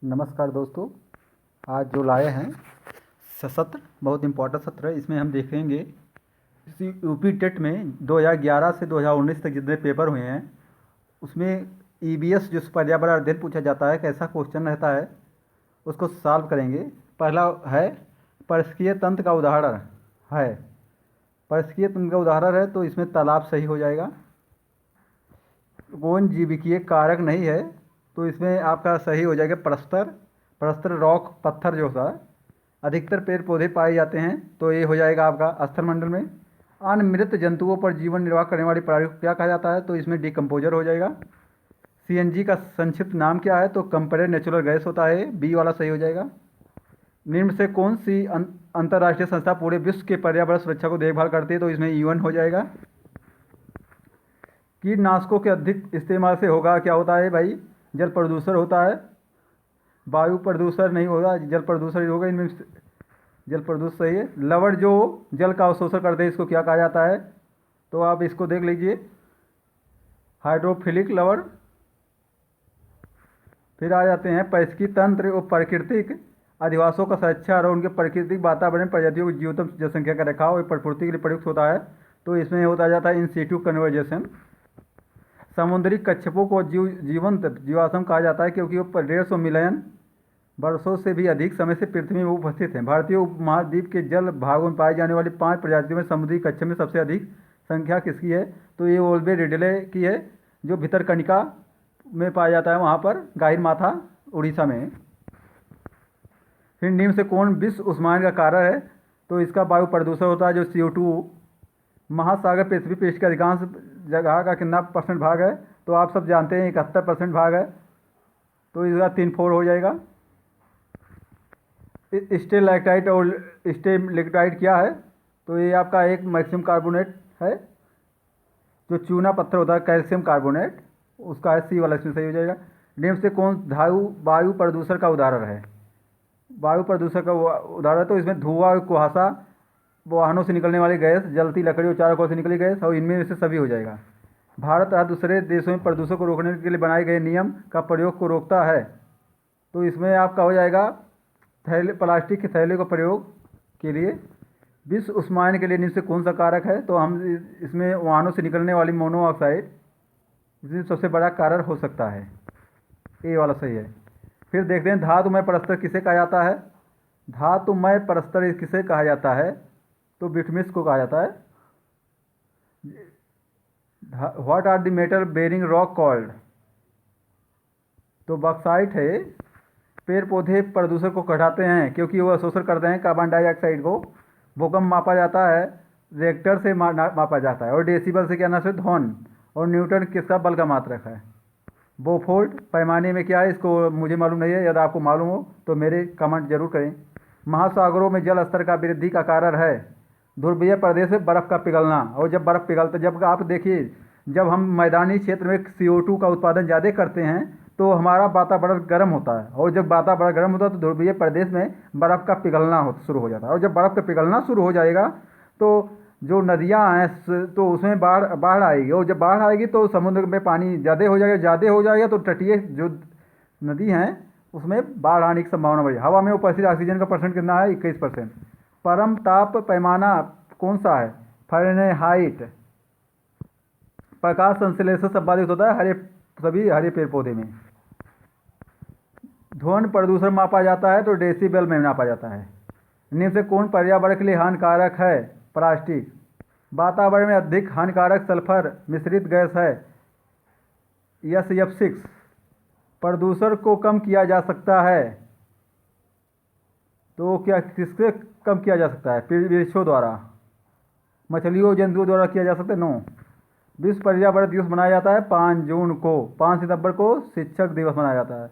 नमस्कार दोस्तों। आज जो लाए हैं सत्र बहुत इम्पोर्टेंट सत्र है। इसमें हम देखेंगे इसी यूपी टेट में 2011 से 2019 तक जितने पेपर हुए हैं उसमें ईबीएस जो पर्यावरण अध्ययन पूछा जाता है, कैसा क्वेश्चन रहता है उसको सॉल्व करेंगे। पहला है परिस्थितिकीय तंत्र का उदाहरण है। परिस्थितिकीय तंत्र का उदाहरण है तो इसमें तालाब सही हो जाएगा। कौन जीविकीय कारक नहीं है तो इसमें आपका सही हो जाएगा प्रस्तर। प्रस्तर रॉक पत्थर जो होता है, अधिकतर पेड़ पौधे पाए जाते हैं तो ये हो जाएगा आपका स्थलमंडल में। अन्य मृत जंतुओं पर जीवन निर्वाह करने वाली प्राणी को क्या कहा जाता है तो इसमें डिकम्पोजर हो जाएगा। सीएनजी का संक्षिप्त नाम क्या है तो कंप्रेस्ड नेचुरल गैस होता है, बी वाला सही हो जाएगा। निम्न से कौन सी अंतर्राष्ट्रीय संस्था पूरे विश्व के पर्यावरण सुरक्षा को देखभाल करती है तो इसमें यूएन हो जाएगा। कीटनाशकों के अधिक इस्तेमाल से होगा क्या होता है भाई, जल प्रदूषण होता है। वायु प्रदूषण नहीं होगा, जल प्रदूषण होगा। इनमें जल प्रदूषण सही है। लवण जो जल का अवशोषण करते हैं इसको क्या कहा जाता है तो आप इसको देख लीजिए, हाइड्रोफिलिक लवण। फिर आ जाते हैं पारिस्थितिकी तंत्र और प्राकृतिक अधिवासों का संरक्षण और उनके प्राकृतिक वातावरण प्रजातियों की जीवोत्तम जनसंख्या का रखाव और प्रकृति के लिए प्रयुक्त होता है तो इसमें होता जाता है इन सिटू कन्वर्जेशन। समुद्री कच्छपों को जीवंत जीवाश्म कहा जाता है क्योंकि वो 150 मिलियन वर्षों से भी अधिक समय से पृथ्वी में उपस्थित हैं। भारतीय उपमहाद्वीप के जल भागों में पाई जाने वाली 5 प्रजातियों में समुद्री कच्छप में सबसे अधिक संख्या किसकी है तो ये ओल्बे रिडले की है, जो भितरकनिका में पाया जाता है, वहाँ पर गाहिर माथा उड़ीसा में। फिर निम्न से कौन विश्व उष्मायन का कारण है तो इसका वायु प्रदूषण होता है जो CO2। महासागर पृथ्वी पृष्ठ के अधिकांश जगह का कितना % भाग है तो आप सब जानते हैं 71% भाग है तो इसका 3/4 हो जाएगा। स्टेलाक्टाइट और स्टेलेक्टाइट क्या है तो ये आपका एक मैक्सिमम कार्बोनेट है, जो चूना पत्थर होता है कैल्शियम कार्बोनेट, उसका है सी वाला, इसमें सही हो जाएगा। निम्न से कौन धातु वायु प्रदूषण का उदाहरण है। वायु प्रदूषण का उदाहरण तो इसमें धुआं, कुहासा, वाहनों से निकलने वाली गैस, जलती लकड़ी और चारों ओर से निकली गैस, और इनमें से सभी हो जाएगा। भारत तथा दूसरे देशों में प्रदूषण को रोकने के लिए बनाए गए नियम का प्रयोग को रोकता है तो इसमें आपका हो जाएगा प्लास्टिक के थैले का प्रयोग के लिए। विश्व उष्मायन के लिए निम्न से कौन सा कारक है तो हम इसमें वाहनों से निकलने वाली मोनोऑक्साइड इसमें सबसे बड़ा कारण हो सकता है, ए वाला सही है। फिर देखते हैं धातुमय परस्तर किसे कहा जाता है। धातुमय परस्तर किसे कहा जाता है तो बिटमिस को कहा जाता है। What are the metal bearing rock called तो बॉक्साइट है। पेड़ पौधे प्रदूषण को घटाते हैं क्योंकि वो अवशोषण करते हैं कार्बन डाइऑक्साइड को। भूकंप मापा जाता है रिएक्टर से मापा जाता है, और डेसिबल से क्या ना से ध्वनि, और न्यूटन किसका बल का मात्रक है। बोफोर्ड पैमाने में क्या है इसको मुझे मालूम नहीं है, यदि आपको मालूम हो तो मेरे कमेंट जरूर करें। महासागरों में जल स्तर का वृद्धि का कारण है ध्रुवीय प्रदेश में बर्फ़ का पिघलना, और जब बर्फ़ पिघलता, जब आप देखिए जब हम मैदानी क्षेत्र में CO2 का उत्पादन ज़्यादा करते हैं तो हमारा वातावरण गर्म होता है, और जब वातावरण गर्म होता है तो ध्रुवीय प्रदेश में बर्फ़ का पिघलना शुरू हो जाता है, और जब बर्फ़ का पिघलना शुरू हो जाएगा तो जो नदियाँ हैं तो उसमें बाढ़ आएगी, और जब बाढ़ आएगी तो समुद्र में पानी ज़्यादा हो जाएगा तो तटीय जो नदी हैं उसमें बाढ़ आने की संभावना बढ़ी। हवा में उपस्थित ऑक्सीजन का % कितना है 21%। परम ताप पैमाना कौन सा है फ़ारेनहाइट। प्रकाश संश्लेषण संपादित होता है सभी हरे पेड़ पौधे में। ध्वनि प्रदूषण मापा जाता है तो डेसिबल में नापा जाता है। निम्न से कौन पर्यावरण के लिए हानिकारक है प्लास्टिक। वातावरण में अधिक हानिकारक सल्फर मिश्रित गैस है SF6। प्रदूषण को कम किया जा सकता है तो क्या किससे कम किया जा सकता है वृक्षों द्वारा, मछलियों जंतुओं द्वारा किया जा सकता है। 9 विश्व पर्यावरण दिवस मनाया जाता है 5 जून को। 5 सितंबर को शिक्षक दिवस मनाया जाता है।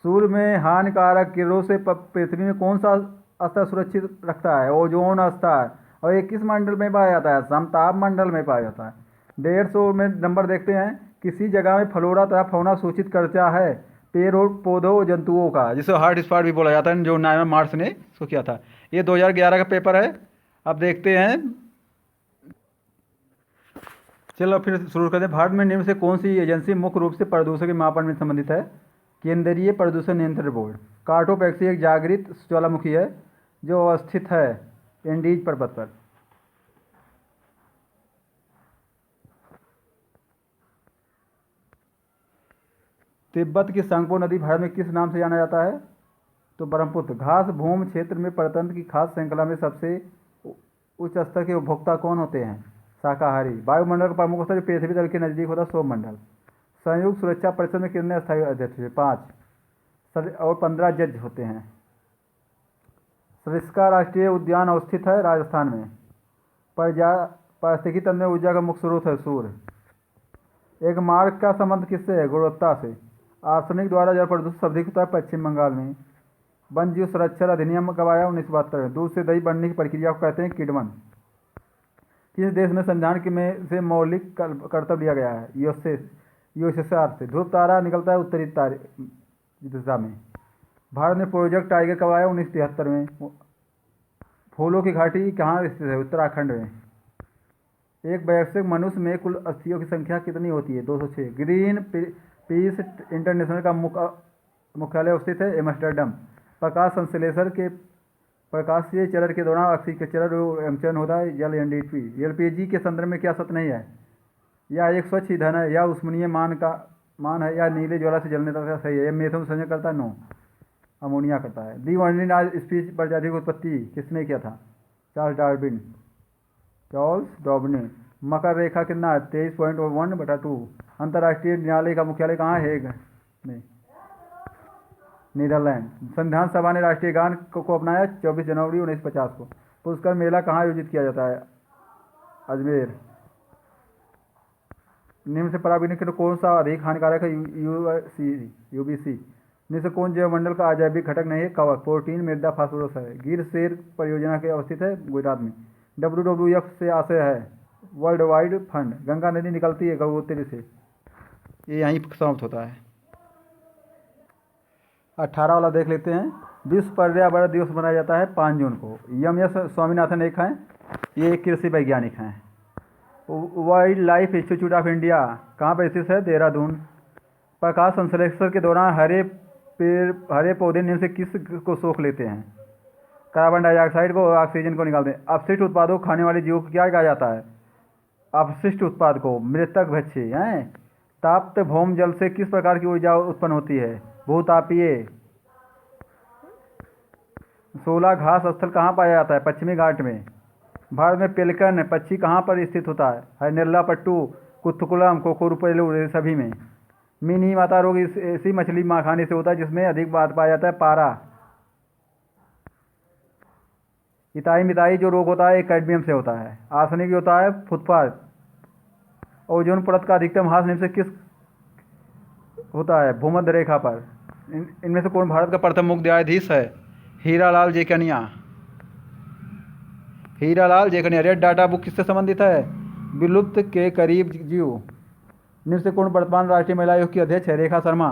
सूर्य में हानिकारक किरणों से पृथ्वी में कौन सा स्तर सुरक्षित रखता है ओजोन स्तर, और ये किस मंडल में पाया जाता है समताप मंडल में पाया जाता है। 150 में नंबर देखते हैं किसी जगह में फ्लोरा तथा फौना सूचित करता है पेड़ और पौधों और जंतुओं का, जिसे हॉट स्पॉट भी बोला जाता है, जो 9 मार्च ने इसको किया था। ये 2011 का पेपर है। अब देखते हैं, चलो फिर शुरू करते हैं। भारत में निम्न से कौन सी एजेंसी मुख्य रूप से प्रदूषण के मापन में संबंधित है केंद्रीय प्रदूषण नियंत्रण बोर्ड। कार्टोपैक्सी एक जागृत ज्वालामुखी है जो अवस्थित है एंडीज पर्वत पर। तिब्बत की सांगपो नदी भारत में किस नाम से जाना जाता है? तो ब्रह्मपुत्र। घास भूमि क्षेत्र में परतंत्र की खास श्रृंखला में सबसे उच्च स्तर के उपभोक्ता कौन होते हैं? शाकाहारी। वायुमंडल का प्रमुख होता है जो पृथ्वी तल के नजदीक होता है सौरमंडल। संयुक्त सुरक्षा परिषद में कितने स्थायी अध्यक्ष हैं? 5 और 15 जज होते हैं। सरिस्का राष्ट्रीय उद्यान अवस्थित है राजस्थान में। पारिस्थितिकी तंत्र में ऊर्जा का मुख्य स्रोत है सूर्य। एक मार्ग का संबंध किससे है? गुणवत्ता से। आर्सेनिक द्वारा जल प्रदूषण सर्वाधिक होता है पश्चिम बंगाल में। वन जीव संरक्षण अधिनियम कब आया? 1972 में। दूध से दही बनने की प्रक्रिया को कहते हैं किण्वन। किस देश में संविधान के में से मौलिक कर्तव्य लिया गया है? यूएसएसआर से। ध्रुव तारा निकलता है उत्तरी दिशा में। भारत में प्रोजेक्ट टाइगर कब आया? 1973 में। फूलों की घाटी कहाँ स्थित है? उत्तराखंड में। एक वयस्क मनुष्य में कुल अस्थियों की संख्या कितनी होती है? 206। ग्रीन पीस इंटरनेशनल का मुख्यालय स्थित है एम्स्टर्डम। प्रकाश संश्लेषण के प्रकाशीय चरण के दौरान ऑक्सीजन चरण एमचन होता है जल एनडीपी। एलपीजी के संदर्भ में क्या सत्य नहीं है? या एक स्वच्छ ईंधन है, या उष्मीय मान है, या नीले ज्वाला से जलने तक सही है। यह मेथों संयोजन करता है? नो, अमोनिया करता है। दी वर्णिनाज स्पीच प्रजाति की उत्पत्ति किसने किया था? Charles Darwin. मकर रेखा कितना है? 23.1/2। अंतर्राष्ट्रीय न्यायालय का मुख्यालय कहाँ है? हेग में, नीदरलैंड। संविधान सभा ने राष्ट्रीय गान को अपनाया 24 जनवरी 1950 को। पुरस्कार मेला कहाँ आयोजित किया जाता है? अजमेर। निम्न से पराबैंगनी कौन सा अधिक हानिकारक है? यूबीसी। निम्न कौन जैवमंडल का अजैविक घटक नहीं है? कवक। प्रोटीन, मृदा, फास्फोरस है। गिर शेर परियोजना के अवस्थित है गुजरात में। WWF से आशय है वर्ल्ड वाइड फंड। गंगा नदी निकलती है गंगोत्री से। ये यहीं समाप्त होता है। 18 वाला देख लेते हैं। विश्व पर्यावरण दिवस मनाया जाता है 5 जून को। एस स्वामीनाथन एक हैं, ये एक कृषि वैज्ञानिक हैं। Wild life institute of India कहाँ पर स्थित है? देहरादून। प्रकाश संश्लेषण के दौरान हरे पौधे निम्न से किस को सोख लेते हैं? कार्बन डाइऑक्साइड को, ऑक्सीजन को निकालते हैं। अपशिष्ट उत्पादों को खाने वाले जीवों को क्या कहा जाता है? अपशिष्ट उत्पाद को मृतक भक्षी हैं। ताप्त भौम जल से किस प्रकार की ऊर्जा उत्पन्न होती है? भूतापीय। 16 घास स्थल कहाँ पाया जाता है? पश्चिमी घाट में। भारत में पेलिकन पक्षी कहाँ पर स्थित होता है? हरनेल्ला पट्टू, कुथकुलम, कोकोरुपेलू सभी में। मिनी माता रोग ऐसी मछली खाने से होता है जिसमें अधिक बात पाया जाता है पारा। इताई मिताई जो रोग होता है कैडमियम से होता है। आर्सेनिक होता है फुटपाथ। ओजोन परत का अधिकतम ह्रास निम्न से किस होता है? भूमध्य रेखा पर। इनमें से कौन भारत का प्रथम मुख्य न्यायाधीश है? हीरालाल जेकनिया। रेड डाटा बुक किससे संबंधित है? विलुप्त के करीब जीव। निम्न से कौन वर्तमान राष्ट्रीय महिला आयोग की अध्यक्ष है? रेखा शर्मा।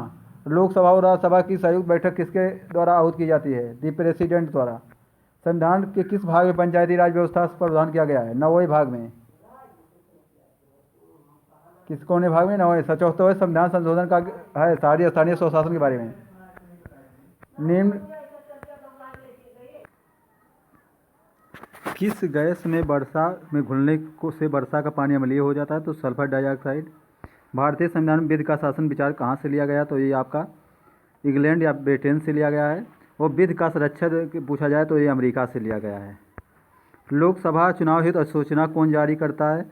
लोकसभा और राज्यसभा की संयुक्त बैठक किसके द्वारा आहूत की जाती है? दी प्रेसिडेंट द्वारा। संविधान के किस भाग में पंचायती राज व्यवस्था पर प्रावधान किया गया है? 9वें भाग में। किस कौन भाग में? 9वें। 74वें संविधान संशोधन का है स्थानीय स्वशासन के बारे में। निम्न किस गैस में वर्षा में घुलने से वर्षा का पानी अम्लीय हो जाता है? तो सल्फर डाइऑक्साइड। भारतीय संविधान में विधि का शासन विचार कहाँ से लिया गया? तो ये आपका इंग्लैंड या ब्रिटेन से लिया गया है। और विधि का संरक्षण पूछा जाए तो ये अमेरिका से लिया गया है। लोकसभा चुनाव हेतु अधिसूचना कौन जारी करता है?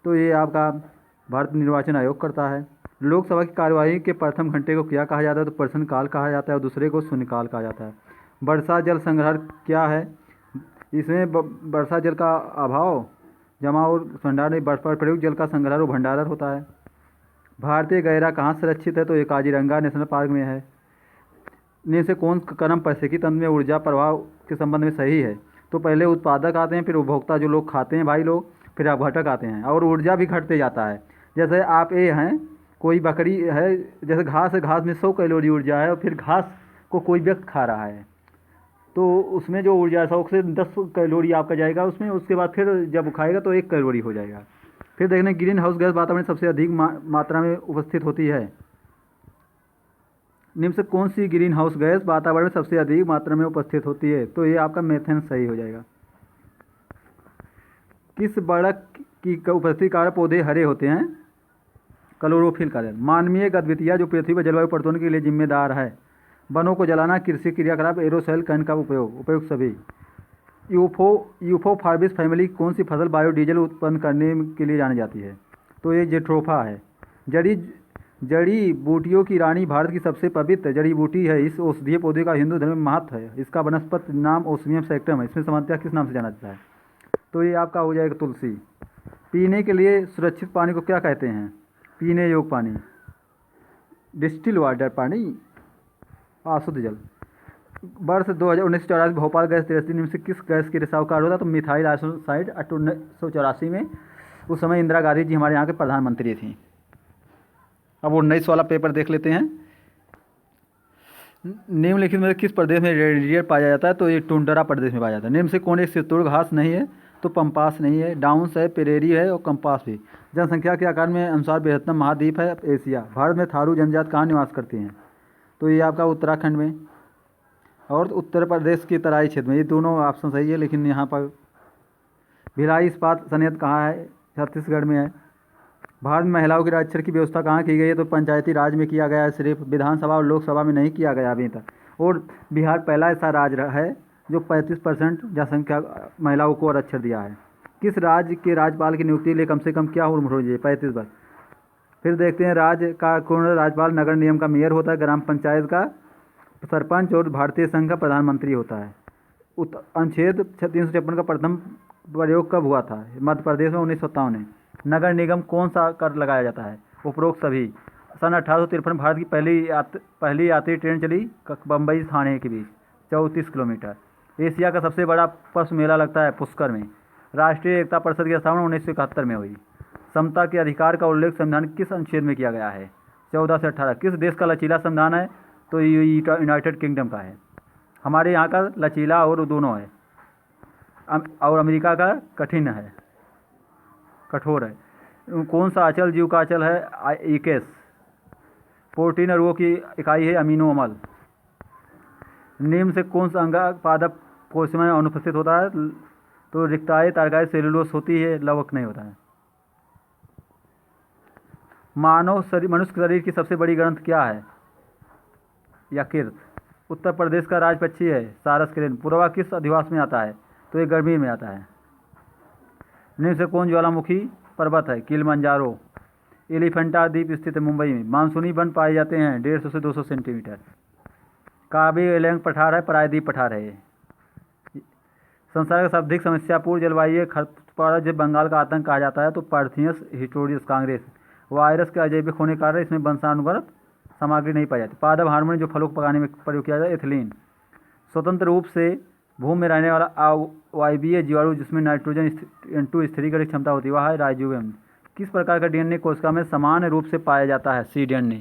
तो ये आपका भारत निर्वाचन आयोग करता है। लोकसभा की कार्यवाही के प्रथम घंटे को क्या कहा जाता है? तो प्रश्नकाल कहा जाता है और दूसरे को शून्यकाल कहा जाता है। वर्षा जल संग्रह क्या है? इसमें वर्षा जल का अभाव, जमा और भंडारण, बर्फ पर प्रयुक्त जल का संग्रह और भंडारण होता है। भारतीय गैरा कहाँ सुरक्षित है? तो ये काजीरंगा नेशनल पार्क में है। इनमें से कौन कदम पारिस्थितिकी तंत्र में ऊर्जा प्रवाह के संबंध में सही है? तो पहले उत्पादक आते हैं, फिर उपभोक्ता जो लोग खाते हैं भाई लोग, फिर अपघटक आते हैं और ऊर्जा भी घटते जाता है। जैसे आप ये हैं, कोई बकरी है, जैसे घास है, घास में 100 कैलोरी ऊर्जा है और फिर घास को कोई व्यक्ति खा रहा है तो उसमें जो ऊर्जा है 100 से 10 कैलोरी आपका जाएगा उसमें। उसके बाद फिर जब खाएगा तो 1 कैलोरी हो जाएगा। फिर देखने ग्रीन हाउस गैस वातावरण में सबसे अधिक मात्रा में उपस्थित होती है निम्न से कौन सी ग्रीन हाउस गैस वातावरण में सबसे अधिक मात्रा में उपस्थित होती है? तो ये आपका मेथेन सही हो जाएगा। किस बढ़क की उपस्थिति के कारण पौधे हरे होते हैं? क्लोरोफिल कारण। मानवीय गतिविधियाँ जो पृथ्वी पर जलवायु परिवर्तन के लिए जिम्मेदार है। वनों को जलाना, कृषि क्रियाकलाप, एरोसोल कण का उपयोग सभी। यूफोफॉर्बिस फैमिली कौन सी फसल बायोडीजल उत्पन्न करने के लिए जानी जाती है? तो ये जेट्रोफा है। जड़ी बूटियों की रानी भारत की सबसे पवित्र जड़ी बूटी है। इस औषधीय पौधे का हिंदू धर्म में महत्व है। इसका वनस्पति नाम ओस्मियम सैक्टम है। इसमें सामान्यतः किस नाम से जाना जाता है? तो ये आपका हो जाएगा तुलसी। पीने के लिए सुरक्षित पानी को क्या कहते हैं? पीने योग्य पानी, डिस्टिल वाटर पानी, अशुद्ध जल। वर्ष 1984 भोपाल गैस त्रैस्ती निम्न से किस गैस के रिसाव कार्य होता? तो मिथाइल आइसोसाइड 1984 में। उस समय इंदिरा गांधी जी हमारे यहाँ के प्रधानमंत्री थी। अब 19 वाला पेपर देख लेते हैं। निम्नलिखित में किस प्रदेश में रेडियर पाया जाता है? तो ये टुंड्रा प्रदेश में पाया जाता है। निम्न से कौन एक शीतोष्ण घास नहीं है? तो पंपास नहीं है, डाउन्स है, पेरेरी है और कंपास भी। जनसंख्या के आकार में अनुसार बृहत्तम महाद्वीप है एशिया। भारत में थारू जनजाति कहाँ निवास करती हैं? तो ये आपका उत्तराखंड में और उत्तर प्रदेश के तराई क्षेत्र में। ये दोनों ऑप्शन सही है, लेकिन यहाँ पर भिलाई इस्पात संयंत्र कहाँ है? छत्तीसगढ़ में है। भारत में महिलाओं के आरक्षण की व्यवस्था कहाँ की गई है? तो पंचायती राज में किया गया है सिर्फ, विधानसभा और लोकसभा में नहीं किया गया अभी तक। और बिहार पहला ऐसा राज्य है जो 35% जनसंख्या महिलाओं को आरक्षण दिया है। किस राज्य के राज्यपाल की नियुक्ति के लिए कम से कम क्या उम्र होनी चाहिए? 35 वर्ष। फिर देखते हैं राज्य का कौन राज्यपाल नगर निगम का मेयर होता है, ग्राम पंचायत का सरपंच और भारतीय संघ का प्रधानमंत्री होता है। अनुच्छेद 356 का प्रथम प्रयोग कब हुआ था? मध्य प्रदेश में 1957 में। नगर निगम कौन सा कर लगाया जाता है? उपरोक्त सभी। सन 1853 भारत की पहली यात्री ट्रेन चली बम्बई थाने के बीच 34 किलोमीटर। एशिया का सबसे बड़ा पशु मेला लगता है पुष्कर में। राष्ट्रीय एकता परिषद की स्थापना 1971 में हुई। समता के अधिकार का उल्लेख संविधान किस अनुच्छेद में किया गया है? 14 से 18। किस देश का लचीला संविधान है? तो यूनाइटेड किंगडम का है। हमारे यहाँ का लचीला और दोनों है, और अमेरिका का कठिन है, कठोर है। कौन सा अचल जीव का अचल है? इकेस। प्रोटीन अणुओं की इकाई है अमीनो अम्ल। निम्न से कौन सा अंग पादप कोशिका में अनुपस्थित होता है? तो रिक्ताए तारकाए सेलुलोस होती है, लवक नहीं होता है। मनुष्य शरीर की सबसे बड़ी ग्रंथ क्या है? यकृत। उत्तर प्रदेश का राज पक्षी है सारस क्रेन। पूर्वा किस अधिवास में आता है? तो ये गर्मी में आता है। निम्न से कौन ज्वालामुखी पर्वत है? किलिमंजारो। एलिफेंटा द्वीप स्थित है मुंबई में। मानसूनी वन पाए जाते हैं 150 से 200 सेंटीमीटर। काबी एलेंग पठार है, प्रायद्वीप पठार है। संसार का सर्वाधिक समस्यापूर्ण जलवायु खरपतवार जब बंगाल का आतंक कहा जाता है तो पार्थियस हिस्टोरियस कांग्रेस। वायरस के अजैविक होने के कारण इसमें वंशानुगत सामग्री नहीं पाई जाती। पादप हार्मोन जो फलों को पकाने में प्रयोग किया जाता है एथिलीन। स्वतंत्र रूप से भूमि में रहने वाला वायवीय जीवाणु जिसमें नाइट्रोजन N2 स्थिरीकरण क्षमता होती है वह है राइजोबियम। किस प्रकार का डीएनए कोशिका में समान रूप से पाया जाता है? cDNA।